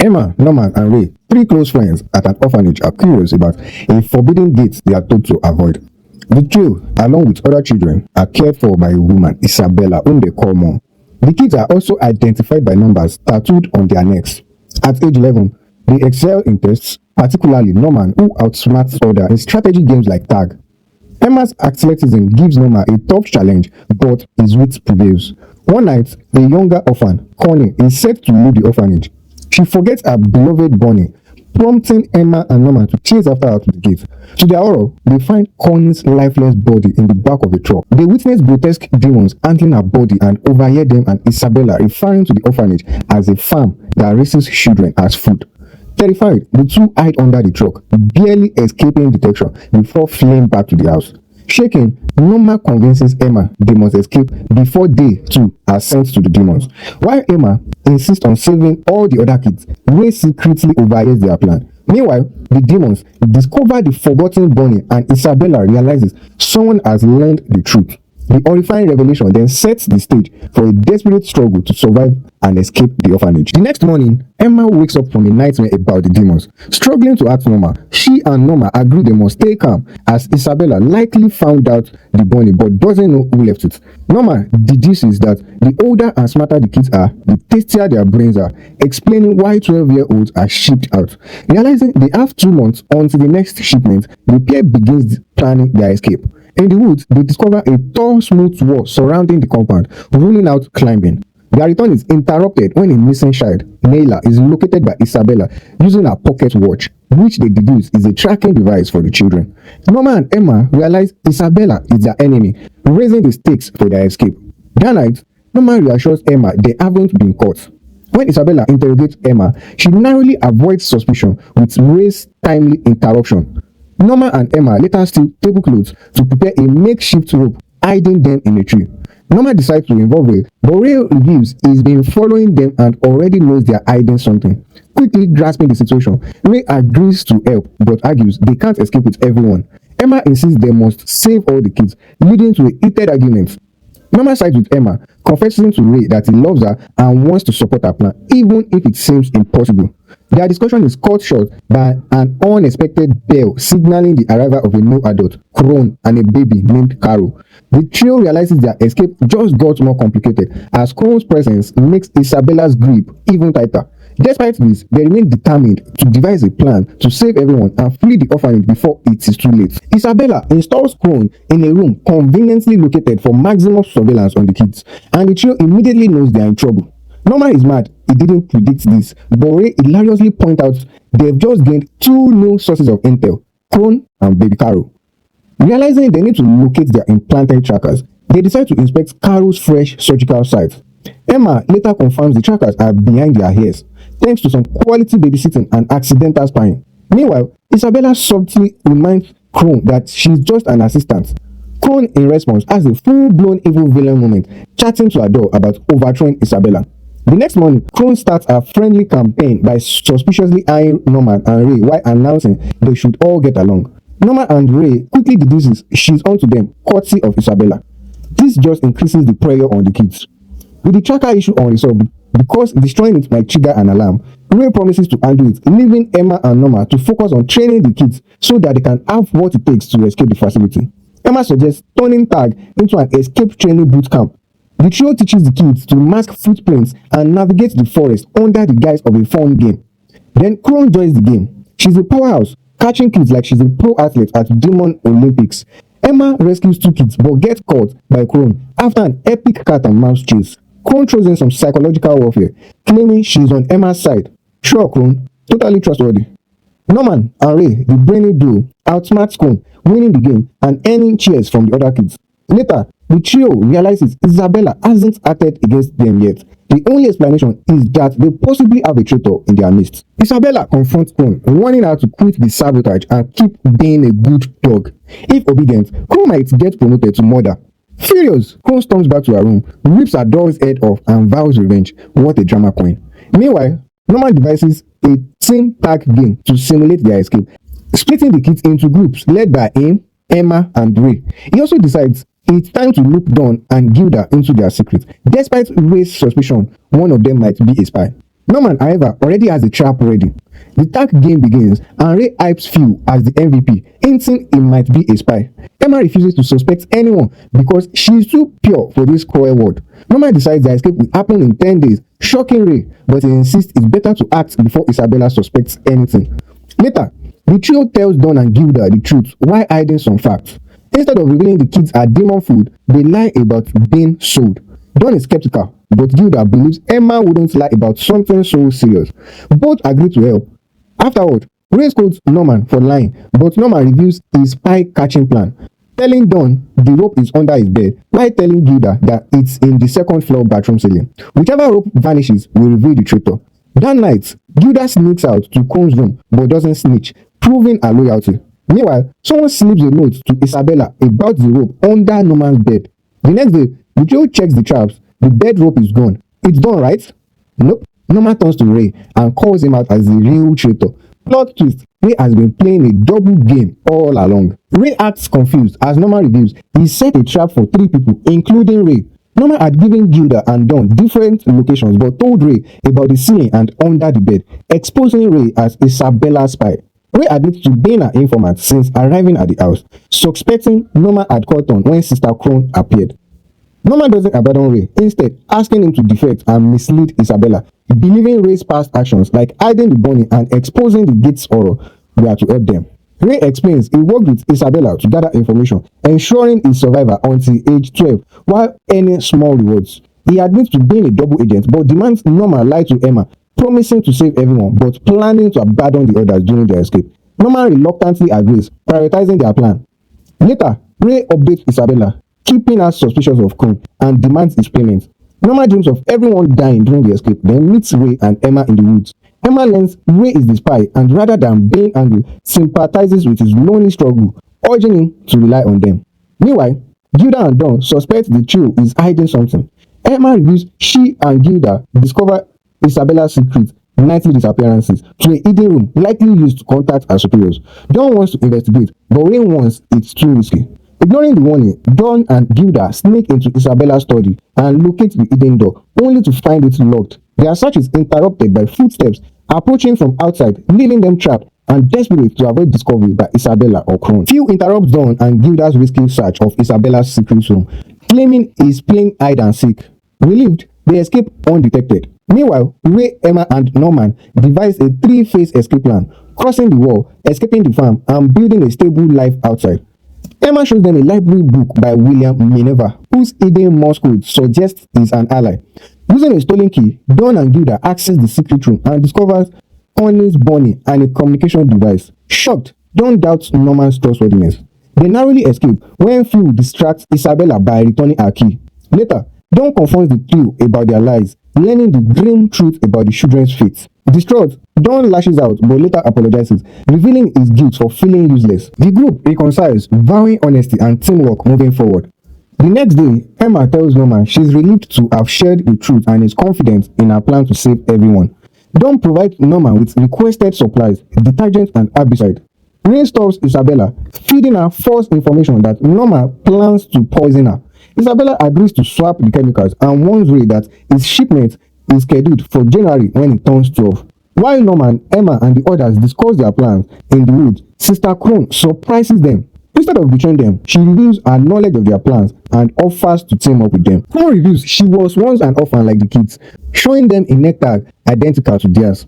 Emma, Norman, and Ray, three close friends at an orphanage, are curious about a forbidden gate they are told to avoid. The trio, along with other children, are cared for by a woman, Isabella, whom they call Mom. The kids are also identified by numbers tattooed on their necks. At age 11, they excel in tests, particularly Norman, who outsmarts others in strategy games like tag. Emma's athleticism gives Norma a tough challenge, but his wit prevails. One night, the younger orphan, Connie, is set to leave the orphanage. She forgets her beloved Bonnie, prompting Emma and Norma to chase after her to the gate. To their horror, they find Connie's lifeless body in the back of a truck. They witness grotesque demons handling her body and overhear them and Isabella referring to the orphanage as a farm that raises children as food. Terrified, the two hide under the truck, barely escaping detection before fleeing back to the house. Shaken, Norma convinces Emma they must escape before they, too, are sent to the demons. While Emma insists on saving all the other kids, Ray secretly overhears their plan. Meanwhile, the demons discover the forgotten Bonnie and Isabella realizes someone has learned the truth. The horrifying revelation then sets the stage for a desperate struggle to survive and escape the orphanage. The next morning, Emma wakes up from a nightmare about the demons. Struggling to ask Norma, she and Norma agree they must stay calm as Isabella likely found out the bunny but doesn't know who left it. Norma deduces that the older and smarter the kids are, the tastier their brains are, explaining why 12-year-olds are shipped out. Realizing they have 2 months until the next shipment, the pair begins planning their escape. In the woods, they discover a tall, smooth wall surrounding the compound, ruling out climbing. Their return is interrupted when a missing child, Nayla, is located by Isabella using her pocket watch, which they deduce is a tracking device for the children. Norma and Emma realize Isabella is their enemy, raising the stakes for their escape. That night, Norma reassures Emma they haven't been caught. When Isabella interrogates Emma, she narrowly avoids suspicion with Ray's timely interruption. Norma and Emma later steal tablecloths to prepare a makeshift rope, hiding them in a tree. Norma decides to involve Ray, but Ray reveals he's been following them and already knows they're hiding something. Quickly grasping the situation, Ray agrees to help but argues they can't escape with everyone. Emma insists they must save all the kids, leading to a heated argument. Norma sides with Emma, confessing to Ray that he loves her and wants to support her plan, even if it seems impossible. Their discussion is cut short by an unexpected bell signaling the arrival of a new adult, Crone, and a baby named Carol. The trio realizes their escape just got more complicated as Crone's presence makes Isabella's grip even tighter. Despite this, they remain determined to devise a plan to save everyone and flee the orphanage before it is too late. Isabella installs Crone in a room conveniently located for maximum surveillance on the kids, and the trio immediately knows they are in trouble. Norma is mad he didn't predict this, but Ray hilariously points out they've just gained 2 new sources of intel, Crone and baby Carol. Realizing they need to locate their implanted trackers, they decide to inspect Carol's fresh surgical site. Emma later confirms the trackers are behind their ears, thanks to some quality babysitting and accidental spying. Meanwhile, Isabella subtly reminds Crone that she's just an assistant. Crone, in response, has a full-blown evil villain moment, chatting to her door about overthrowing Isabella. The next morning, Crone starts a friendly campaign by suspiciously eyeing Norman and Ray while announcing they should all get along. Norma and Ray quickly deduces she's onto them, courtesy of Isabella. This just increases the pressure on the kids. With the tracker issue unresolved, because destroying it might trigger an alarm, Ray promises to handle it, leaving Emma and Norma to focus on training the kids so that they can have what it takes to escape the facility. Emma suggests turning tag into an escape training boot camp. The trio teaches the kids to mask footprints and navigate the forest under the guise of a fun game. Then Crone joins the game. She's a powerhouse, catching kids like she's a pro athlete at Demon Olympics. Emma rescues 2 kids but gets caught by Crone after an epic cat and mouse chase. Crone throws in some psychological warfare, claiming she's on Emma's side. Sure, Crone, totally trustworthy. Norman and Ray, the brainy duo, outsmart Crone, winning the game and earning cheers from the other kids. Later, the trio realizes Isabella hasn't acted against them yet. The only explanation is that they possibly have a traitor in their midst. Isabella confronts Crone, warning her to quit the sabotage and keep being a good dog. If obedient, Crone might get promoted to murder. Furious, Crone storms back to her room, rips her dog's head off and vows revenge. What a drama queen. Meanwhile, Norman devises a team tag game to simulate their escape, splitting the kids into groups led by him, Emma, and Ray. He also decides it's time to loop Dawn and Gilda into their secret, despite Ray's suspicion one of them might be a spy. Norman, however, already has the trap ready. The tag game begins, and Ray hypes Phil as the MVP, hinting he might be a spy. Emma refuses to suspect anyone because she is too pure for this cruel world. Norman decides the escape will happen in 10 days, shocking Ray, but he insists it's better to act before Isabella suspects anything. Later, the trio tells Dawn and Gilda the truth while hiding some facts. Instead of revealing the kids are demon food, they lie about being sold. Dawn is skeptical, but Gilda believes Emma wouldn't lie about something so serious. Both agree to help. Afterward, Ray scolds Norman for lying, but Norman reveals his spy catching plan, telling Dawn the rope is under his bed, while telling Gilda that it's in the second floor bathroom ceiling. Whichever rope vanishes will reveal the traitor. That night, Gilda sneaks out to Cone's room but doesn't snitch, proving her loyalty. Meanwhile, someone slips a note to Isabella about the rope under Norman's bed. The next day, the trio checks the traps. The bed rope is gone. It's done, right? Nope. Norman turns to Ray and calls him out as the real traitor. Plot twist, Ray has been playing a double game all along. Ray acts confused as Norman reveals he set a trap for 3 people, including Ray. Norman had given Gilda and Dawn different locations but told Ray about the ceiling and under the bed, exposing Ray as Isabella's spy. Ray admits to being an informant since arriving at the house, suspecting Norman had caught on when Sister Crone appeared. Norman doesn't abandon Ray, instead asking him to defect and mislead Isabella, believing Ray's past actions like hiding the bunny and exposing the gate's horror were to help them. Ray explains he worked with Isabella to gather information, ensuring his survival until age 12 while earning small rewards. He admits to being a double agent but demands Norman lie to Emma, promising to save everyone but planning to abandon the others during their escape. Norman reluctantly agrees, prioritizing their plan. Later, Ray updates Isabella, keeping her suspicious of Crone, and demands his payment. Norman dreams of everyone dying during the escape, then meets Ray and Emma in the woods. Emma learns Ray is the spy and rather than being angry, sympathizes with his lonely struggle, urging him to rely on them. Meanwhile, Gilda and Dawn suspect the trio is hiding something. Emma reveals she and Gilda discover Isabella's secret nightly disappearances to a hidden room likely used to contact her superiors. Dawn wants to investigate, but Ray warns it's too risky. Ignoring the warning, Dawn and Gilda sneak into Isabella's study and locate the hidden door, only to find it locked. Their search is interrupted by footsteps approaching from outside, leaving them trapped and desperate to avoid discovery by Isabella or Crone. Phil interrupts Dawn and Gilda's risky search of Isabella's secret room, claiming he's playing hide and seek. Relieved, they escape undetected. Meanwhile, Ray, Emma, and Norman devise a 3-phase escape plan, crossing the wall, escaping the farm, and building a stable life outside. Emma shows them a library book by William Minerva, whose hidden Morse code suggests he's an ally. Using a stolen key, Dawn and Gilda access the secret room and discovers Connie's bunny and a communication device. Shocked, Dawn doubts Norman's trustworthiness. They narrowly escape when Phil distracts Isabella by returning her key. Later, Dawn confronts the trio about their lies, learning the grim truth about the children's fate. Distraught, Dawn lashes out but later apologizes, revealing his guilt for feeling useless. The group reconciles, vowing honesty and teamwork moving forward. The next day, Emma tells Norman she's relieved to have shared the truth and is confident in her plan to save everyone. Dawn provides Norman with requested supplies, detergent and herbicide. Ray stops Isabella, feeding her false information that Norman plans to poison her. Isabella agrees to swap the chemicals and warns Ray that his shipment is scheduled for January when it turns 12. While Norman, Emma, and the others discuss their plans in the woods, Sister Crone surprises them. Instead of betraying them, she reveals her knowledge of their plans and offers to team up with them. Crone reveals she was once an orphan like the kids, showing them a neck tag identical to theirs.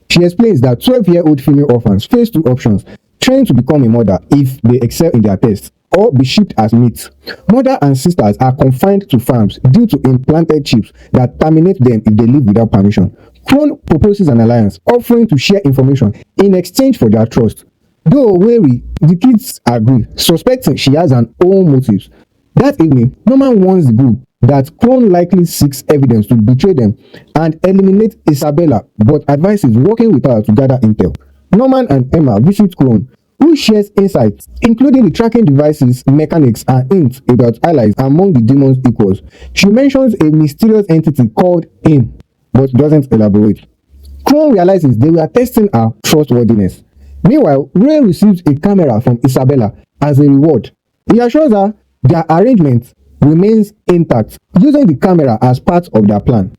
She explains that 12-year-old female orphans face 2 options: train to become a mother if they excel in their tests, or be shipped as meat. Mother and sisters are confined to farms due to implanted chips that terminate them if they leave without permission. Crone proposes an alliance, offering to share information in exchange for their trust. Though wary, the kids agree, suspecting she has an own motives. That evening, Norman warns the group that Crone likely seeks evidence to betray them and eliminate Isabella, but advises working with her to gather intel. Norman and Emma visit Crone, who shares insights, including the tracking devices, mechanics, and hints about allies among the demon's equals. She mentions a mysterious entity called AIM, but doesn't elaborate. Crone realizes they were testing her trustworthiness. Meanwhile, Ray receives a camera from Isabella as a reward. He assures her their arrangement remains intact, using the camera as part of their plan.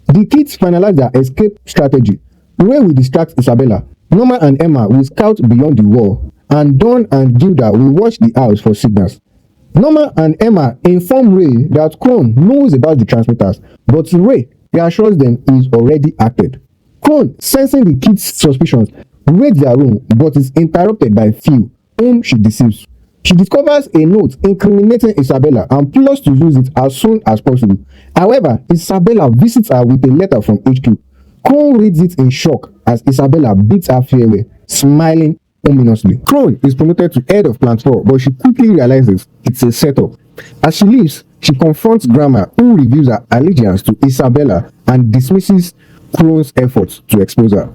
The kids finalize their escape strategy. Ray will distract Isabella. Norma and Emma will scout beyond the wall, and Dawn and Gilda will watch the house for signals. Norma and Emma inform Ray that Crone knows about the transmitters, but Ray reassures them he's already acted. Crone, sensing the kids' suspicions, raids their room but is interrupted by Phil, whom she deceives. She discovers a note incriminating Isabella and plots to use it as soon as possible. However, Isabella visits her with a letter from HQ. Crone reads it in shock as Isabella bids her farewell, smiling ominously. Crone is promoted to head of Plant 4, but she quickly realizes it's a setup. As she leaves, she confronts Grandma, who reveals her allegiance to Isabella and dismisses Crone's efforts to expose her.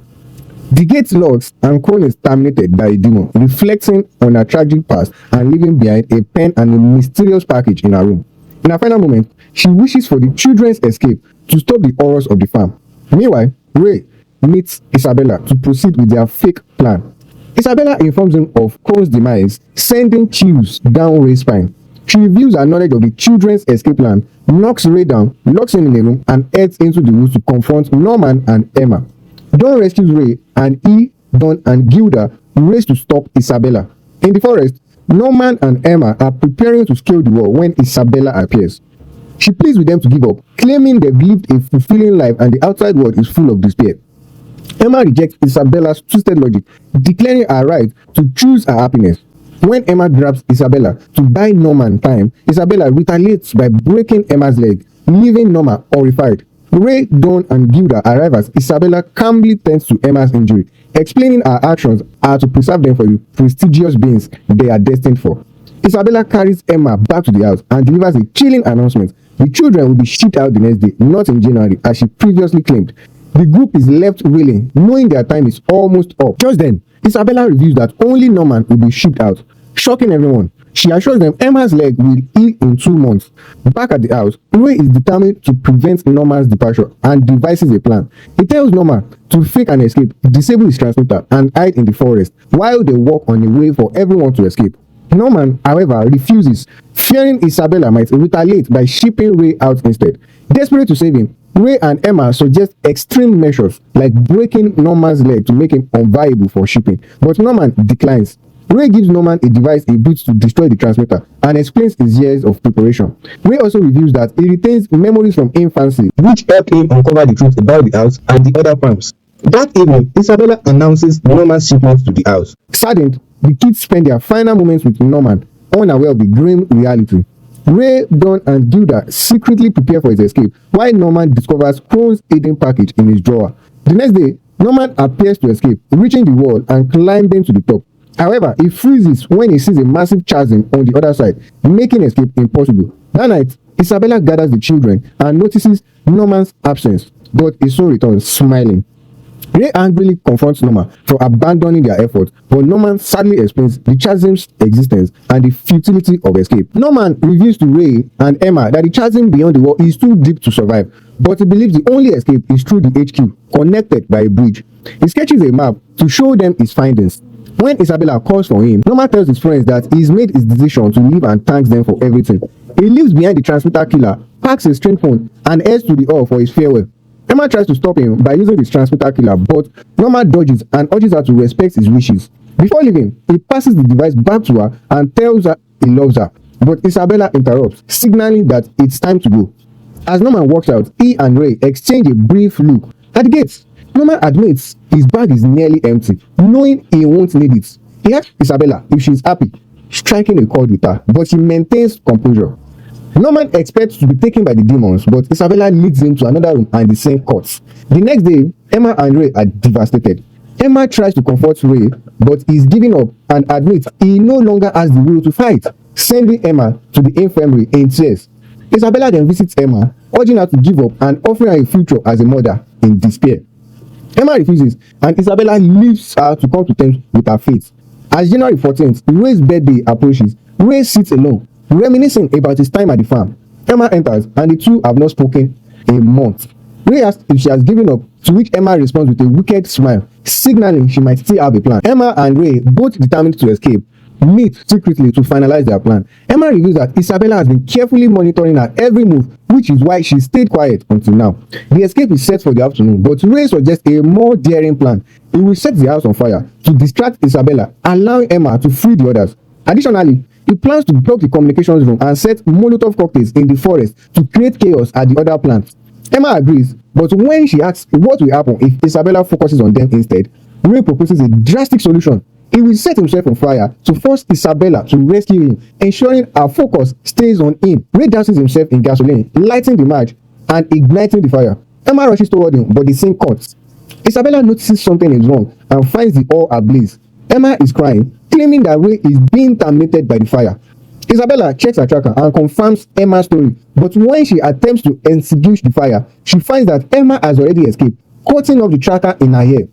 The gate locks and Crone is terminated by a demon, reflecting on her tragic past and leaving behind a pen and a mysterious package in her room. In her final moment, she wishes for the children's escape to stop the horrors of the farm. Meanwhile, Ray meets Isabella to proceed with their fake plan. Isabella informs him of Crone's demise, sending chills down Ray's spine. She reveals her knowledge of the children's escape plan, knocks Ray down, locks him in a room, and heads into the woods to confront Norman and Emma. Dawn rescues Ray, and Dawn and Gilda race to stop Isabella. In the forest, Norman and Emma are preparing to scale the wall when Isabella appears. She pleads with them to give up, claiming they've lived a fulfilling life and the outside world is full of despair. Emma rejects Isabella's twisted logic, declaring her right to choose her happiness. When Emma grabs Isabella to buy Norman time, Isabella retaliates by breaking Emma's leg, leaving Norma horrified. Ray, Dawn, and Gilda arrive as Isabella calmly tends to Emma's injury, explaining her actions are to preserve them for the prestigious beings they are destined for. Isabella carries Emma back to the house and delivers a chilling announcement. The children will be shipped out the next day, not in January, as she previously claimed. The group is left wailing, knowing their time is almost up. Just then, Isabella reveals that only Norman will be shipped out, shocking everyone. She assures them Emma's leg will heal in 2 months. Back at the house, Ray is determined to prevent Norman's departure and devises a plan. He tells Norma to fake an escape, disable his transmitter, and hide in the forest while they walk on a way for everyone to escape. Norman, however, refuses, fearing Isabella might retaliate by shipping Ray out instead. Desperate to save him, Ray and Emma suggest extreme measures like breaking Norman's leg to make him unviable for shipping, but Norman declines. Ray gives Norman a device he built to destroy the transmitter and explains his years of preparation. Ray also reveals that he retains memories from infancy, which help him uncover the truth about the house and the other farms. That evening, Isabella announces Norman's shipment to the house. Saddened, the kids spend their final moments with Norman, unaware of the grim reality. Ray, Dawn, and Gilda secretly prepare for his escape, while Norman discovers Crone's hidden package in his drawer. The next day, Norman appears to escape, reaching the wall and climbing to the top. However, he freezes when he sees a massive chasm on the other side, making escape impossible. That night, Isabella gathers the children and notices Norman's absence, but he soon returns, smiling. Ray angrily confronts Norma for abandoning their efforts, but Norman sadly explains the chasm's existence and the futility of escape. Norman reveals to Ray and Emma that the chasm beyond the wall is too deep to survive, but he believes the only escape is through the HQ, connected by a bridge. He sketches a map to show them his findings. When Isabella calls for him, Norman tells his friends that he's made his decision to leave and thanks them for everything. He leaves behind the transmitter killer, packs his string phone, and heads to the hall for his farewell. Emma tries to stop him by using his transmitter killer, but Norman dodges and urges her to respect his wishes. Before leaving, he passes the device back to her and tells her he loves her, but Isabella interrupts, signaling that it's time to go. As Norman walks out, he and Ray exchange a brief look. At the gates, Norman admits his bag is nearly empty, knowing he won't need it. He asks Isabella if she's happy, striking a chord with her, but she maintains composure. Norman expects to be taken by the demons, but Isabella leads him to another room and the same cuts. The next day, Emma and Ray are devastated. Emma tries to comfort Ray, but he's giving up and admits he no longer has the will to fight, sending Emma to the infirmary in tears. Isabella then visits Emma, urging her to give up and offering her a future as a mother in despair. Emma refuses, and Isabella leaves her to come to terms with her fate. As January 14th, Ray's birthday approaches, Ray sits alone, reminiscing about his time at the farm. Emma enters, and the two have not spoken in months. Ray asks if she has given up, to which Emma responds with a wicked smile, signaling she might still have a plan. Emma and Ray, both determined to escape, meet secretly to finalize their plan. Emma reveals that Isabella has been carefully monitoring her every move, which is why she stayed quiet until now. The escape is set for the afternoon, but Ray suggests a more daring plan. He will set the house on fire to distract Isabella, allowing Emma to free the others. Additionally, he plans to block the communications room and set Molotov cocktails in the forest to create chaos at the other plants. Emma agrees, but when she asks what will happen if Isabella focuses on them instead, Ray proposes a drastic solution. He will set himself on fire to force Isabella to rescue him, ensuring her focus stays on him. Ray douses himself in gasoline, lighting the match and igniting the fire. Emma rushes toward him, but the scene cuts. Isabella notices something is wrong and finds the oil ablaze. Emma is crying, claiming that Ray is being terminated by the fire. Isabella checks her tracker and confirms Emma's story, but when she attempts to extinguish the fire, she finds that Emma has already escaped, cutting off the tracker in her hair.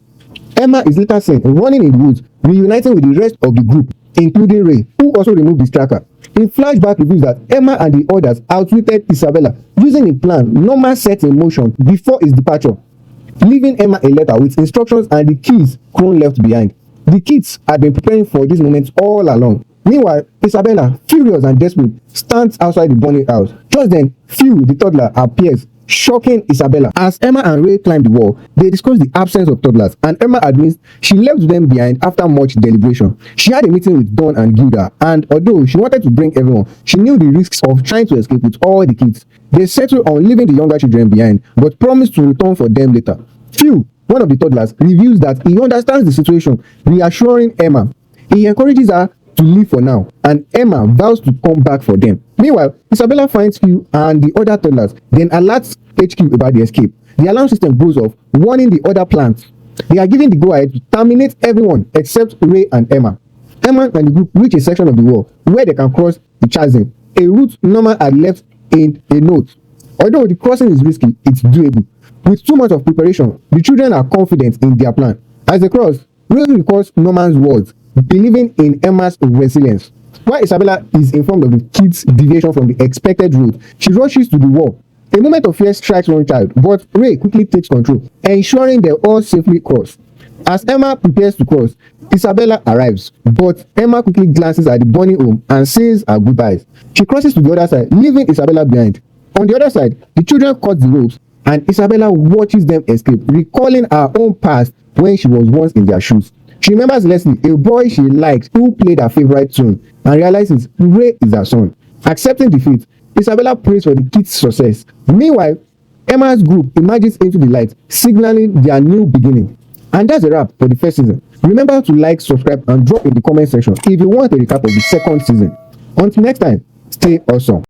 Emma is later seen running in the woods, reuniting with the rest of the group, including Ray, who also removed his tracker. In flashback reveals that Emma and the others outwitted Isabella using a plan Norma set in motion before his departure, leaving Emma a letter with instructions and the keys Crone left behind. The kids had been preparing for this moment all along. Meanwhile, Isabella, furious and desperate, stands outside the burning house. Just then, Phil, the toddler, appears, shocking Isabella. As Emma and Ray climb the wall, they discuss the absence of toddlers, and Emma admits she left them behind after much deliberation. She had a meeting with Dawn and Gilda, and although she wanted to bring everyone, she knew the risks of trying to escape with all the kids. They settled on leaving the younger children behind, but promised to return for them later. Phil, one of the toddlers, reveals that he understands the situation, reassuring Emma. He encourages her to leave for now, and Emma vows to come back for them. Meanwhile, Isabella finds Phil and the other toddlers, then alerts HQ about the escape. The alarm system goes off, warning the other plants. They are given the go-ahead to terminate everyone except Ray and Emma. Emma and the group reach a section of the wall where they can cross the chasm, a route Norma had left in a note. Although the crossing is risky, it's doable. With 2 months of preparation, the children are confident in their plan. As they cross, Ray recalls Norman's words, believing in Emma's resilience. While Isabella is informed of the kids' deviation from the expected route, she rushes to the wall. A moment of fear strikes one child, but Ray quickly takes control, ensuring they all safely cross. As Emma prepares to cross, Isabella arrives, but Emma quickly glances at the burning home and says her goodbyes. She crosses to the other side, leaving Isabella behind. On the other side, the children cut the ropes, and Isabella watches them escape, recalling her own past when she was once in their shoes. She remembers Leslie, a boy she liked who played her favorite tune, and realizes Ray is her son. Accepting defeat, Isabella prays for the kids' success. Meanwhile, Emma's group emerges into the light, signaling their new beginning. And that's a wrap for the first season. Remember to like, subscribe, and drop in the comment section if you want a recap of the second season. Until next time, stay awesome.